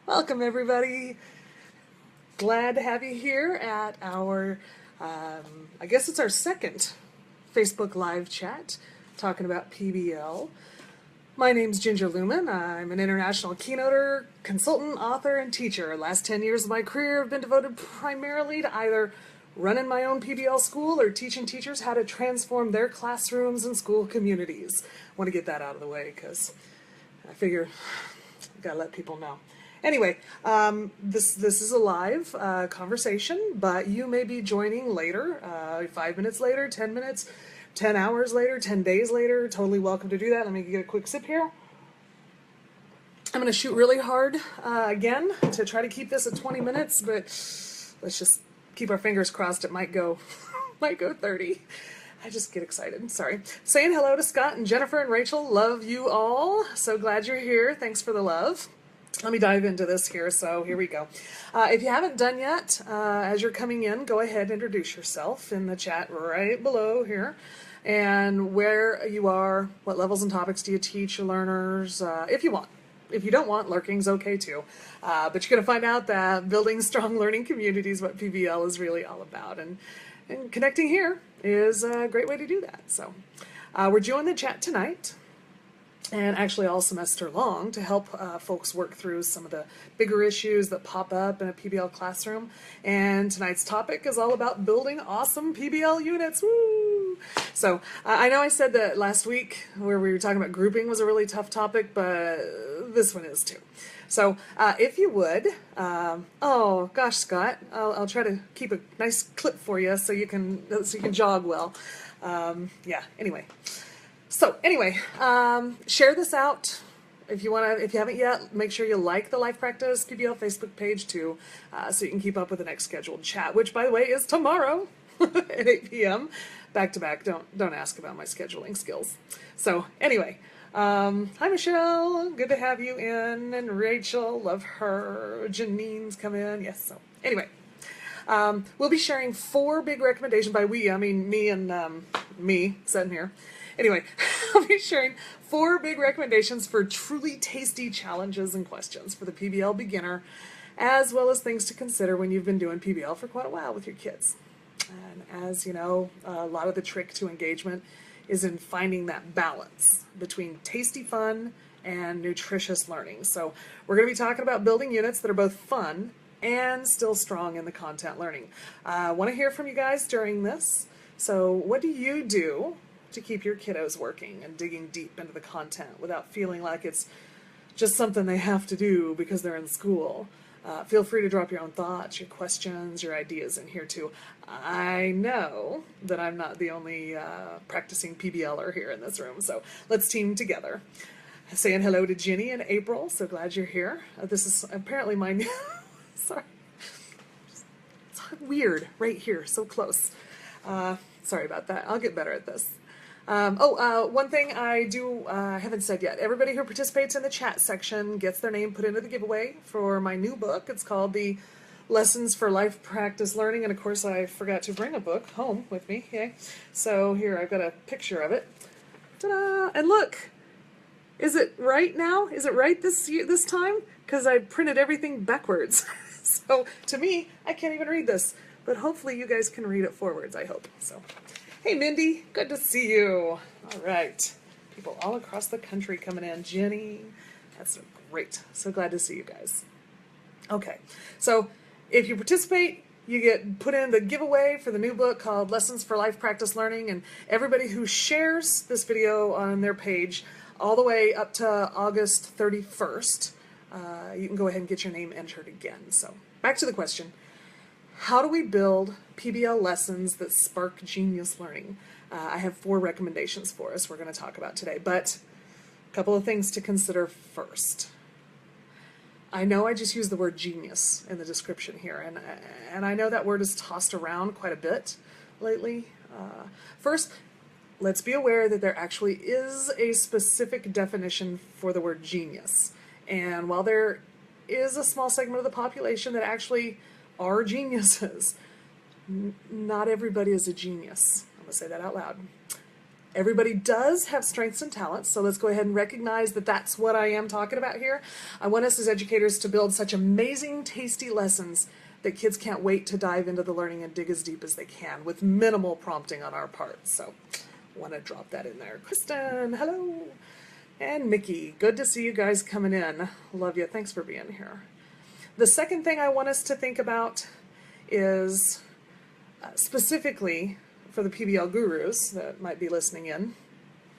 Welcome, everybody. Glad to have you here at our, I guess it's our second Facebook Live chat talking about PBL. My name's Ginger Lewman. I'm an international keynoter, consultant, author, and teacher. The last 10 years of my career have been devoted primarily to either running my own PBL school or teaching teachers how to transform their classrooms and school communities. I want to get that out of the way because I figure I've got to let people know. Anyway, this is a live conversation, but you may be joining later, 5 minutes later, 10 minutes, 10 hours later, 10 days later. Totally welcome to do that. Let me get a quick sip here. I'm going to shoot really hard again to try to keep this at 20 minutes, but let's just keep our fingers crossed. It might go, might go 30. I just get excited. Sorry. Saying hello to Scott and Jennifer and Rachel. Love you all. So glad you're here. Thanks for the love. Let me dive into this here. So here we go. If you haven't done yet, as you're coming in, go ahead and introduce yourself in the chat right below here, and where you are, what levels and topics do you teach your learners, if you want. If you don't want, lurking's okay too. But you're going to find out that building strong learning communities, what PBL is really all about. And connecting here is a great way to do that. So we're doing the chat tonight, and actually all semester long, to help folks work through some of the bigger issues that pop up in a PBL classroom. And tonight's topic is all about building awesome PBL units. Woo! So I know I said that last week where we were talking about grouping was a really tough topic, but this one is too. So if you would, oh gosh, Scott, I'll try to keep a nice clip for you so you can jog well. Yeah. Anyway, share this out. If you haven't yet, make sure you like the Life Practice PBL Facebook page too, so you can keep up with the next scheduled chat, which by the way is tomorrow at 8 p.m. back to back. Don't ask about my scheduling skills. So anyway, hi Michelle, good to have you in, and Rachel, love her. Janine's come in, yes. So anyway, we'll be sharing 4 big recommendations. By we, I mean me and me sitting here. Anyway, I'll be sharing 4 big recommendations for truly tasty challenges and questions for the PBL beginner, as well as things to consider when you've been doing PBL for quite a while with your kids. And as you know, a lot of the trick to engagement is in finding that balance between tasty fun and nutritious learning. So we're going to be talking about building units that are both fun and still strong in the content learning. I want to hear from you guys during this. So what do you do to keep your kiddos working and digging deep into the content without feeling like it's just something they have to do because they're in school? Feel free to drop your own thoughts, your questions, your ideas in here too. I know that I'm not the only practicing PBLer here in this room, so let's team together. Saying hello to Ginny and April, so glad you're here. This is apparently my new, sorry, it's weird right here, so close. Sorry about that, I'll get better at this. One thing I haven't said yet. Everybody who participates in the chat section gets their name put into the giveaway for my new book. It's called the Lessons for Life Practice Learning. And of course, I forgot to bring a book home with me. Okay. So here, I've got a picture of it. Ta-da! And look, is it right now? Is it right this time? Because I printed everything backwards. So to me, I can't even read this. But hopefully you guys can read it forwards, I hope. So. Hey Mindy, good to see you. All right, people all across the country coming in. Jenny, that's great. So glad to see you guys. Okay, so if you participate, you get put in the giveaway for the new book called Lessons for Life Practice Learning, and everybody who shares this video on their page all the way up to August 31st, you can go ahead and get your name entered again. So back to the question. How do we build PBL lessons that spark genius learning? I have 4 recommendations for us we're going to talk about today, but a couple of things to consider first. I know I just used the word genius in the description here, and I know that word is tossed around quite a bit lately. First, let's be aware that there actually is a specific definition for the word genius. And while there is a small segment of the population that actually are geniuses, not everybody is a genius. I'm going to say that out loud. Everybody does have strengths and talents, so let's go ahead and recognize that that's what I am talking about here. I want us as educators to build such amazing, tasty lessons that kids can't wait to dive into the learning and dig as deep as they can with minimal prompting on our part. So I want to drop that in there. Kristen, hello. And Mickey, good to see you guys coming in. Love you. Thanks for being here. The second thing I want us to think about is specifically for the PBL gurus that might be listening in.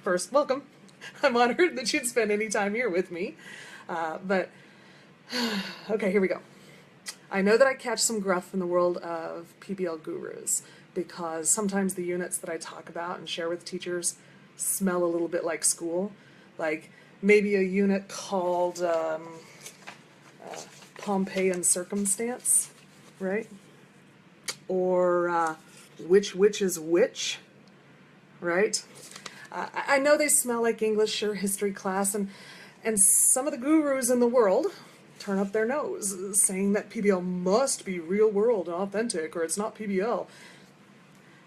First, welcome. I'm honored that you'd spend any time here with me. Okay, here we go. I know that I catch some gruff in the world of PBL gurus because sometimes the units that I talk about and share with teachers smell a little bit like school. Like maybe a unit called Pompeian Circumstance, right? Or which is which, right? I know they smell like English or history class, and some of the gurus in the world turn up their nose, saying that PBL must be real world and authentic, or it's not PBL.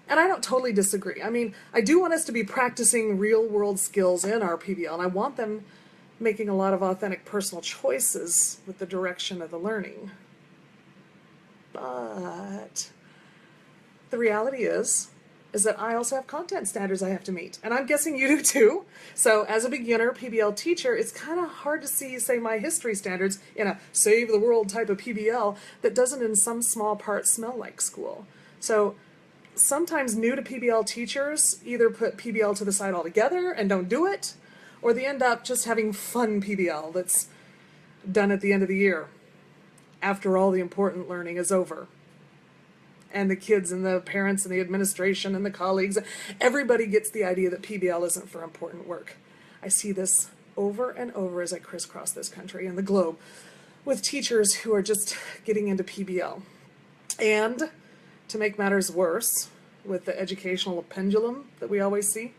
And I don't totally disagree. I mean, I do want us to be practicing real world skills in our PBL, and I want them making a lot of authentic personal choices with the direction of the learning. But the reality is that I also have content standards I have to meet, and I'm guessing you do too. So as a beginner PBL teacher, it's kind of hard to see, say, my history standards in a save the world type of PBL that doesn't in some small part smell like school. So sometimes new to PBL teachers either put PBL to the side altogether and don't do it, or they end up just having fun PBL that's done at the end of the year after all the important learning is over. And the kids and the parents and the administration and the colleagues, everybody gets the idea that PBL isn't for important work. I see this over and over as I crisscross this country and the globe with teachers who are just getting into PBL. And to make matters worse, with the educational pendulum that we always see,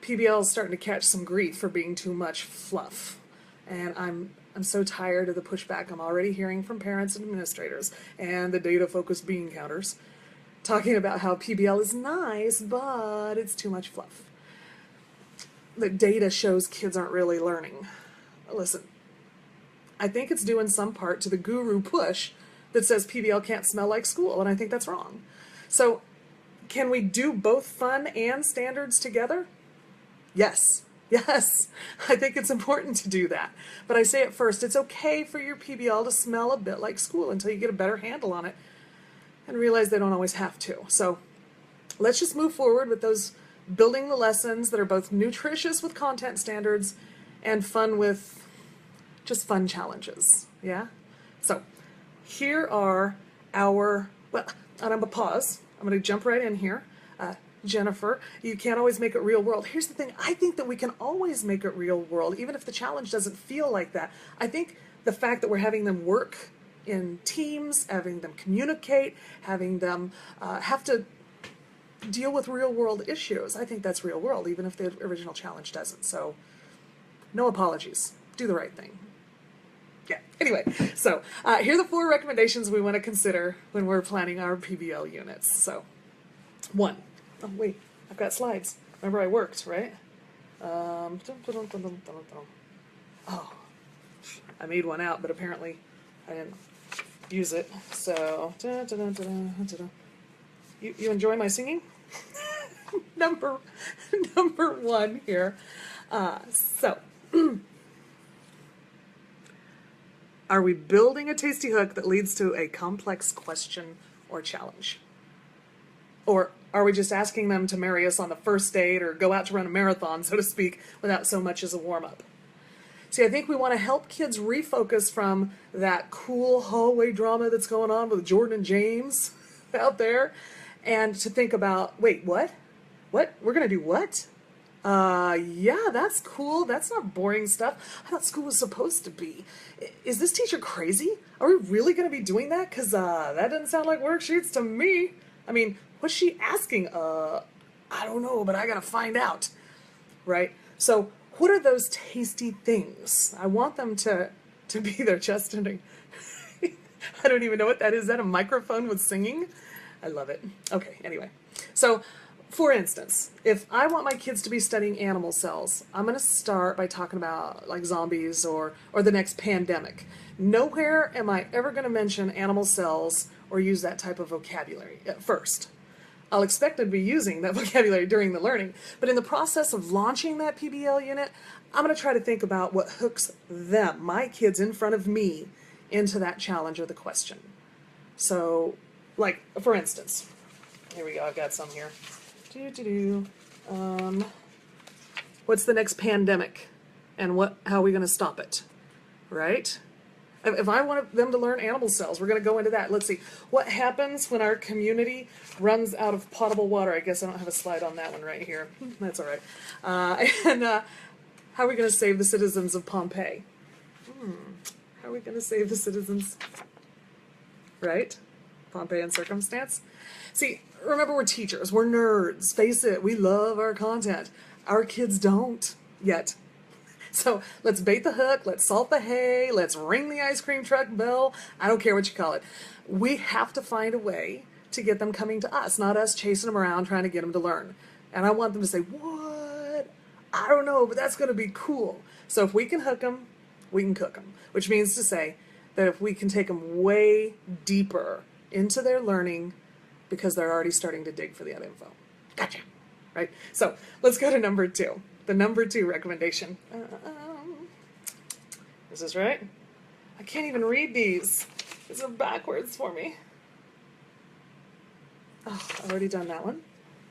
PBL is starting to catch some grief for being too much fluff. And I'm so tired of the pushback I'm already hearing from parents and administrators and the data-focused bean counters talking about how PBL is nice, but it's too much fluff. The data shows kids aren't really learning. Listen, I think it's due in some part to the guru push that says PBL can't smell like school, and I think that's wrong. So can we do both fun and standards together? Yes. Yes, I think it's important to do that. But I say it first, it's okay for your PBL to smell a bit like school until you get a better handle on it and realize they don't always have to. So let's just move forward with those building the lessons that are both nutritious with content standards and fun with just fun challenges. Yeah? So here are our, well, and I'm going to pause. I'm going to jump right in here. Jennifer, you can't always make it real world. Here's the thing. I think that we can always make it real world, even if the challenge doesn't feel like that. I think the fact that we're having them work in teams, having them communicate, having them have to deal with real world issues, I think that's real world, even if the original challenge doesn't. So no apologies. Do the right thing. Yeah. Anyway, so here are the 4 recommendations we want to consider when we're planning our PBL units. So 1. Oh, wait, I've got slides. Remember I worked, right? Oh, I made one out, but apparently I didn't use it. So, you enjoy my singing? number 1 here. Are we building a tasty hook that leads to a complex question or challenge? Or are we just asking them to marry us on the first date or go out to run a marathon, so to speak, without so much as a warm-up? See, I think we want to help kids refocus from that cool hallway drama that's going on with Jordan and James out there and to think about, wait, what? What? We're going to do what? Yeah, that's cool. That's not boring stuff. I thought school was supposed to be. Is this teacher crazy? Are we really going to be doing that? Because that doesn't sound like worksheets to me. I mean, what's she asking? I don't know, but I gotta find out, right? So what are those tasty things? I want them to be there just in I don't even know what that is. Is that a microphone with singing? I love it. Okay, anyway. So For instance, if I want my kids to be studying animal cells, I'm going to start by talking about like zombies or the next pandemic. Nowhere am I ever going to mention animal cells or use that type of vocabulary at first. I'll expect them to be using that vocabulary during the learning, but in the process of launching that PBL unit, I'm going to try to think about what hooks them, my kids in front of me, into that challenge or the question. So, like, for instance, here we go, I've got some here. What's the next pandemic? And how are we going to stop it? Right? If I want them to learn animal cells, we're going to go into that. Let's see. What happens when our community runs out of potable water? I guess I don't have a slide on that one right here. That's all right. How are we going to save the citizens of Pompeii? How are we going to save the citizens? Right? Pompeii and circumstance. See, remember, we're teachers. We're nerds. Face it, we love our content. Our kids don't yet. So let's bait the hook, let's salt the hay, let's ring the ice cream truck bell. I don't care what you call it. We have to find a way to get them coming to us, not us chasing them around trying to get them to learn. And I want them to say, what? I don't know, but that's going to be cool. So if we can hook them, we can cook them, which means to say that if we can take them way deeper into their learning, because they're already starting to dig for the other info. Gotcha. Right? So let's go to number 2. The number 2 recommendation. Is this right? I can't even read these. These are backwards for me. Oh, I've already done that one.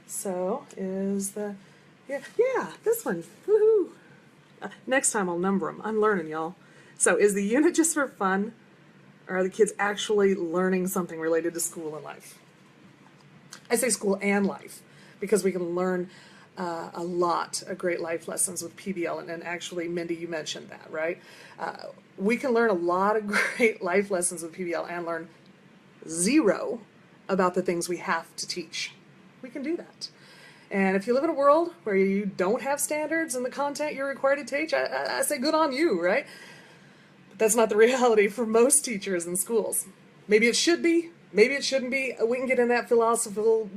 So is yeah, this one. Woohoo! Next time I'll number them. I'm learning, y'all. So is the unit just for fun, or are the kids actually learning something related to school and life? I say school and life because we can learn a lot of great life lessons with PBL, and actually, Mindy, you mentioned that, right? We can learn a lot of great life lessons with PBL and learn zero about the things we have to teach. We can do that. And if you live in a world where you don't have standards in the content you're required to teach, I say good on you, right? But that's not the reality for most teachers in schools. Maybe it should be. Maybe it shouldn't be. We can get in that philosophical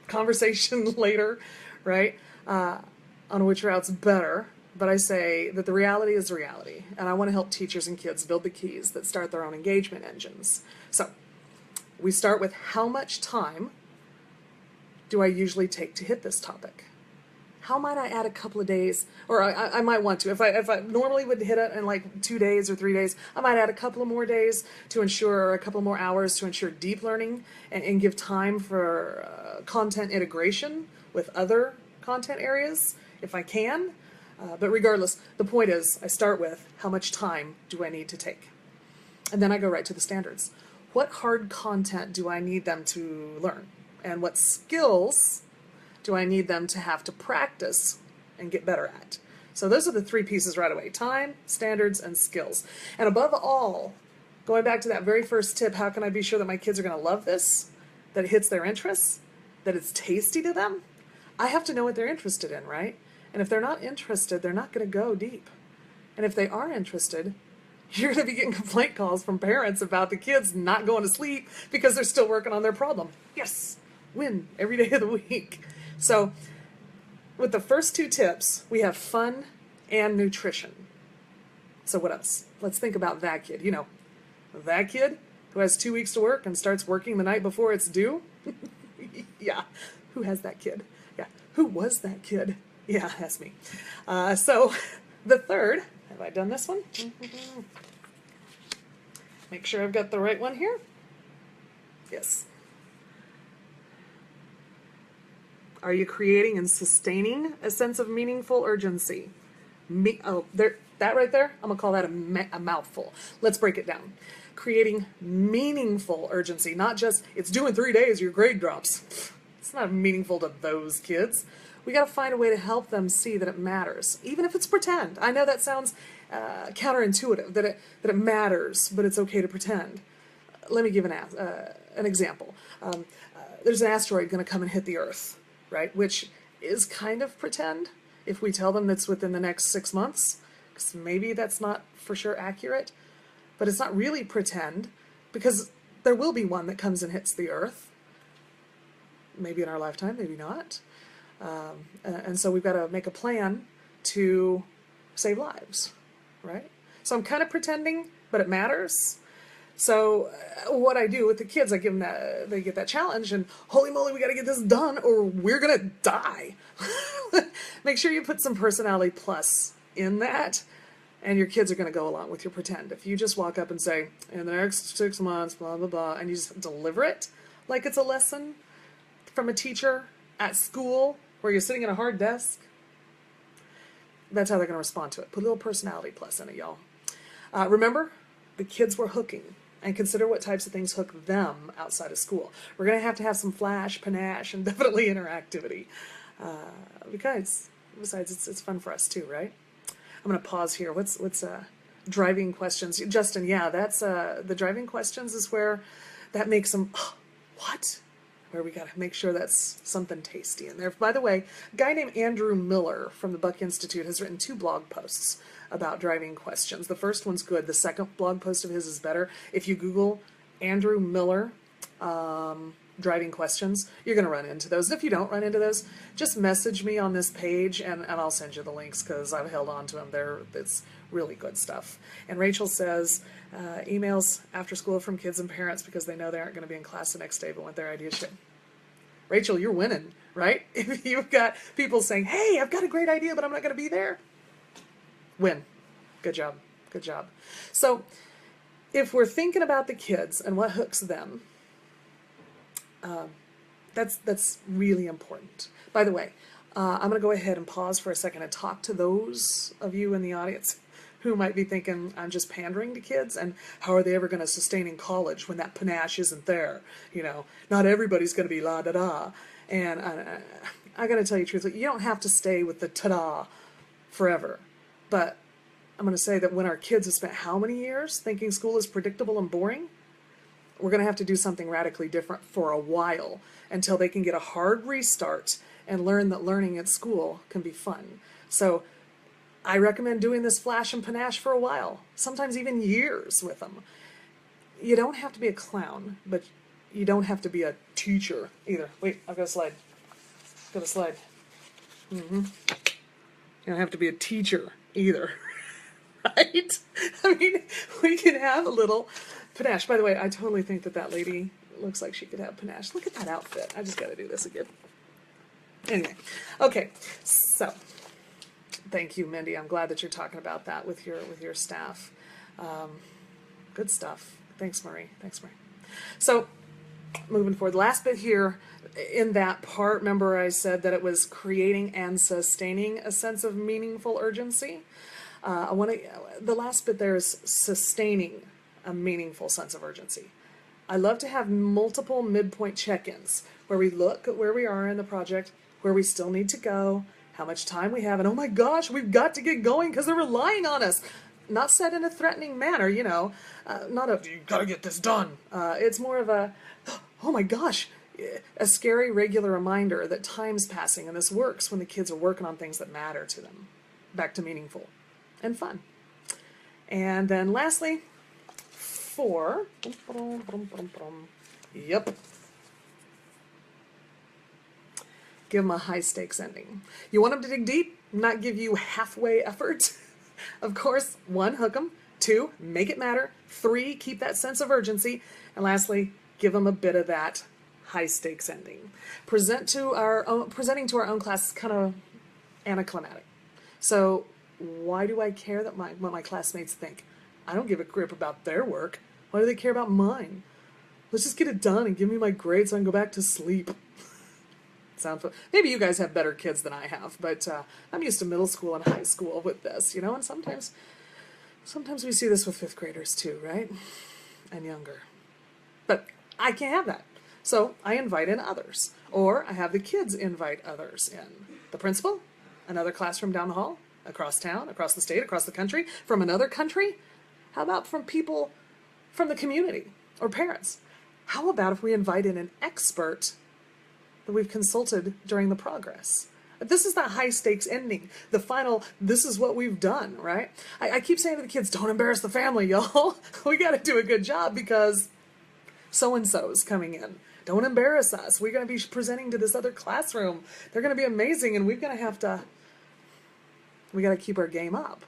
conversation later, right? On which route's better. But I say that the reality is the reality. And I want to help teachers and kids build the keys that start their own engagement engines. So we start with how much time do I usually take to hit this topic? How might I add a couple of days, or I might want to. If I normally would hit it in like 2 days or 3 days, I might add a couple of more days to ensure, or a couple more hours to ensure deep learning and give time for content integration with other content areas if I can. But regardless, the point is I start with how much time do I need to take? And then I go right to the standards. What hard content do I need them to learn? And what skills do I need them to have to practice and get better at? So those are the 3 pieces right away: time, standards, and skills. And above all, going back to that very first tip, how can I be sure that my kids are going to love this, that it hits their interests, that it's tasty to them? I have to know what they're interested in, right? And if they're not interested, they're not going to go deep. And if they are interested, you're going to be getting complaint calls from parents about the kids not going to sleep because they're still working on their problem. Yes, win every day of the week. So with the first 2 tips, we have fun and nutrition. So what else? Let's think about that kid. You know, that kid who has 2 weeks to work and starts working the night before it's due? Yeah, who has that kid? Yeah, who was that kid? Yeah, that's me. So the third, have I done this one? Make sure I've got the right one here. Yes. Are you creating and sustaining a sense of meaningful urgency? That right there, I'm going to call that a mouthful. Let's break it down. Creating meaningful urgency, not just, it's due in 3 days, your grade drops. It's not meaningful to those kids. We got to find a way to help them see that it matters, even if it's pretend. I know that sounds counterintuitive, that it matters, but it's okay to pretend. Let me give an example. There's an asteroid going to come and hit the Earth, right? Which is kind of pretend if we tell them that's within the next 6 months, because maybe that's not for sure accurate, but it's not really pretend because there will be one that comes and hits the Earth. maybe in our lifetime, maybe not. And so we've got to make a plan to save lives, right? So I'm kind of pretending, but it matters. So what I do with the kids, I give them that, they get that challenge, and holy moly, we got to get this done or we're going to die. Make sure you put some personality plus in that, and your kids are going to go along with your pretend. If you just walk up and say, in the next 6 months, blah, blah, blah, and you just deliver it like it's a lesson from a teacher at school where you're sitting at a hard desk, that's how they're going to respond to it. Put a little personality plus in it, y'all. Remember, the kids were hooking, and consider what types of things hook them outside of school. We're going to have some flash, panache, and definitely interactivity. Besides, it's fun for us too, right? I'm going to pause here. What's driving questions? Justin, yeah, that's the driving questions is where that makes them, what? Where we got to make sure that's something tasty in there. By the way, a guy named Andrew Miller from the Buck Institute has written 2 blog posts about driving questions. The first one's good. The second blog post of his is better. If you Google Andrew Miller driving questions, you're going to run into those. And if you don't run into those, just message me on this page and I'll send you the links because I've held on to them. It's really good stuff. And Rachel says, emails after school from kids and parents because they know they aren't going to be in class the next day but want their ideas shared. Rachel, you're winning, right? If you've got people saying, hey, I've got a great idea, but I'm not going to be there. Win. Good job. Good job. So if we're thinking about the kids and what hooks them, that's really important. By the way, I'm going to go ahead and pause for a second and talk to those of you in the audience who might be thinking I'm just pandering to kids, and how are they ever going to sustain in college when that panache isn't there? You know, not everybody's going to be la-da-da. And I got to tell you truthfully, you don't have to stay with the ta-da forever. But I'm going to say that when our kids have spent how many years thinking school is predictable and boring, we're going to have to do something radically different for a while until they can get a hard restart and learn that learning at school can be fun. So I recommend doing this flash and panache for a while, sometimes even years with them. You don't have to be a clown, but you don't have to be a teacher either. Wait, I've got a slide. Got a slide. You don't have to be a teacher either, right? I mean, we can have a little panache. By the way, I totally think that lady looks like she could have panache. Look at that outfit. I just got to do this again. Anyway, okay, so thank you, Mindy. I'm glad that you're talking about that with your staff. Good stuff. Thanks, Marie. Thanks, Marie. So moving forward, the last bit here in that part, remember I said that it was creating and sustaining a sense of meaningful urgency. The last bit there is sustaining a meaningful sense of urgency. I love to have multiple midpoint check-ins where we look at where we are in the project, where we still need to go, how much time we have, and oh my gosh, we've got to get going because they're relying on us. Not said in a threatening manner, you know, not a, you gotta get this done. It's more of a, oh my gosh, a scary regular reminder that time's passing and this works when the kids are working on things that matter to them. Back to meaningful and fun. And then lastly, 4, yep, give them a high stakes ending. You want them to dig deep, not give you halfway effort. Of course, 1, hook them. 2, make it matter. 3, keep that sense of urgency. And lastly, give them a bit of that high stakes ending. Presenting to our own class is kind of anticlimactic. So why do I care what my classmates think? I don't give a grip about their work. Why do they care about mine? Let's just get it done and give me my grades so I can go back to sleep. Sound fun? Maybe you guys have better kids than I have, but I'm used to middle school and high school with this, you know, and sometimes we see this with 5th graders too, right? And younger. But I can't have that. So I invite in others, or I have the kids invite others in. The principal, another classroom down the hall, across town, across the state, across the country, from another country. How about from people from the community or parents? How about if we invite in an expert that we've consulted during the progress? This is that high stakes ending, the final, this is what we've done, right? I keep saying to the kids, don't embarrass the family, y'all. We got to do a good job because so-and-so's coming in Don't embarrass us. We're going to be presenting to this other classroom. They're going to be amazing, and we got to keep our game up.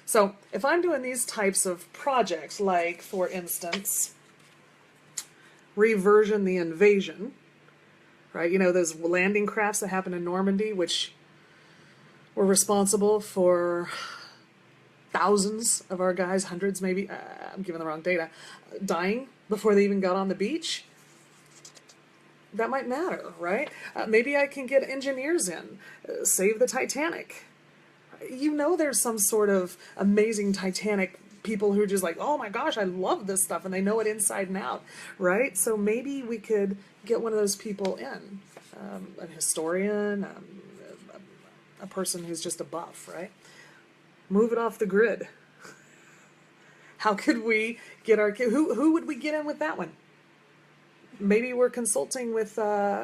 So if I'm doing these types of projects, like, for instance, Reversion the Invasion, right? You know, those landing crafts that happened in Normandy, which were responsible for thousands of our guys, hundreds maybe, I'm giving the wrong data, dying before they even got on the beach. That might matter, right? Maybe I can get engineers in, save the Titanic. You know, there's some sort of amazing Titanic people who are just like, oh my gosh, I love this stuff, and they know it inside and out, right? So maybe we could get one of those people in, a historian, a person who's just a buff, right? Move it off the grid. How could we get our kid? Who would we get in with that one? Maybe we're consulting with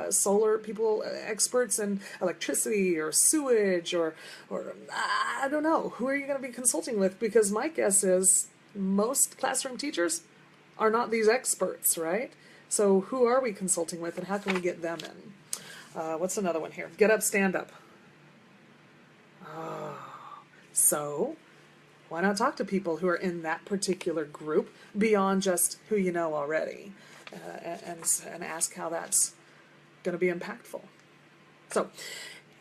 solar people, experts in electricity or sewage, or I don't know. Who are you going to be consulting with? Because my guess is most classroom teachers are not these experts, right? So who are we consulting with, and how can we get them in? What's another one here? Get up, stand up. So why not talk to people who are in that particular group beyond just who you know already, and ask how that's going to be impactful. So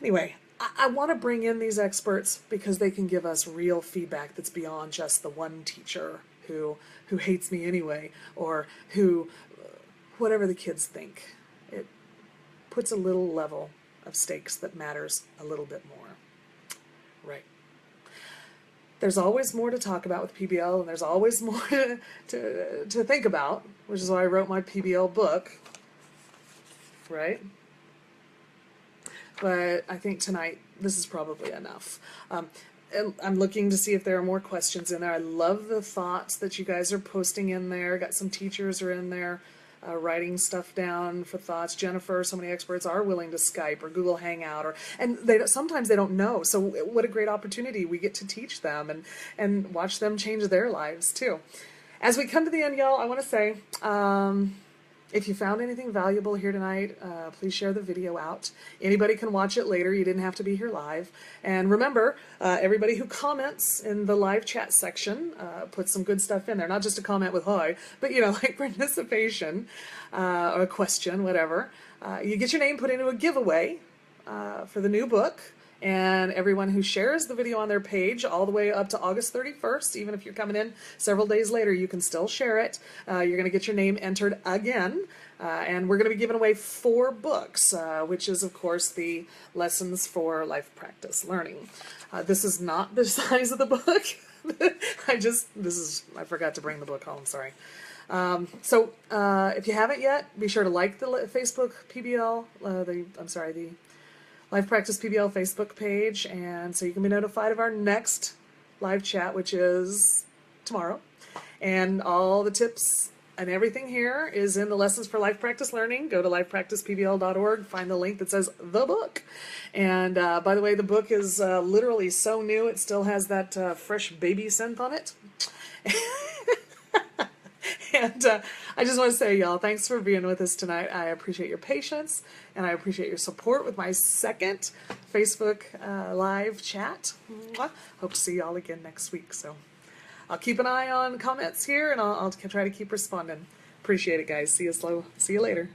anyway, I want to bring in these experts because they can give us real feedback that's beyond just the one teacher who hates me anyway, or who, whatever the kids think. It puts a little level of stakes that matters a little bit more. Right. There's always more to talk about with PBL, and there's always more to think about, which is why I wrote my PBL book, right? But I think tonight, this is probably enough. And I'm looking to see if there are more questions in there. I love the thoughts that you guys are posting in there. Got some teachers are in there. Writing stuff down for thoughts. Jennifer, so many experts are willing to Skype or Google Hangout, and sometimes they don't know. So what a great opportunity. We get to teach them and watch them change their lives too. As we come to the end, y'all, I want to say, if you found anything valuable here tonight, please share the video out. Anybody can watch it later. You didn't have to be here live. And remember, everybody who comments in the live chat section, put some good stuff in there. Not just a comment with hi, but, you know, like participation, or a question, whatever. You get your name put into a giveaway for the new book. And everyone who shares the video on their page all the way up to August 31st, even if you're coming in several days later, you can still share it. You're going to get your name entered again. And we're going to be giving away 4 books, which is, of course, the Lessons for Life Practice Learning. This is not the size of the book. I forgot to bring the book home, sorry. So if you haven't yet, be sure to like the Facebook PBL, the Life Practice PBL Facebook page, and so you can be notified of our next live chat, which is tomorrow. And all the tips and everything here is in the Lessons for Life Practice Learning. Go to lifepracticepbl.org, find the link that says the book. And by the way, the book is literally so new, it still has that fresh baby scent on it. And I just want to say, y'all, thanks for being with us tonight. I appreciate your patience, and I appreciate your support with my second Facebook live chat. Mwah. Hope to see y'all again next week. So I'll keep an eye on comments here, and I'll try to keep responding. Appreciate it, guys. See you later.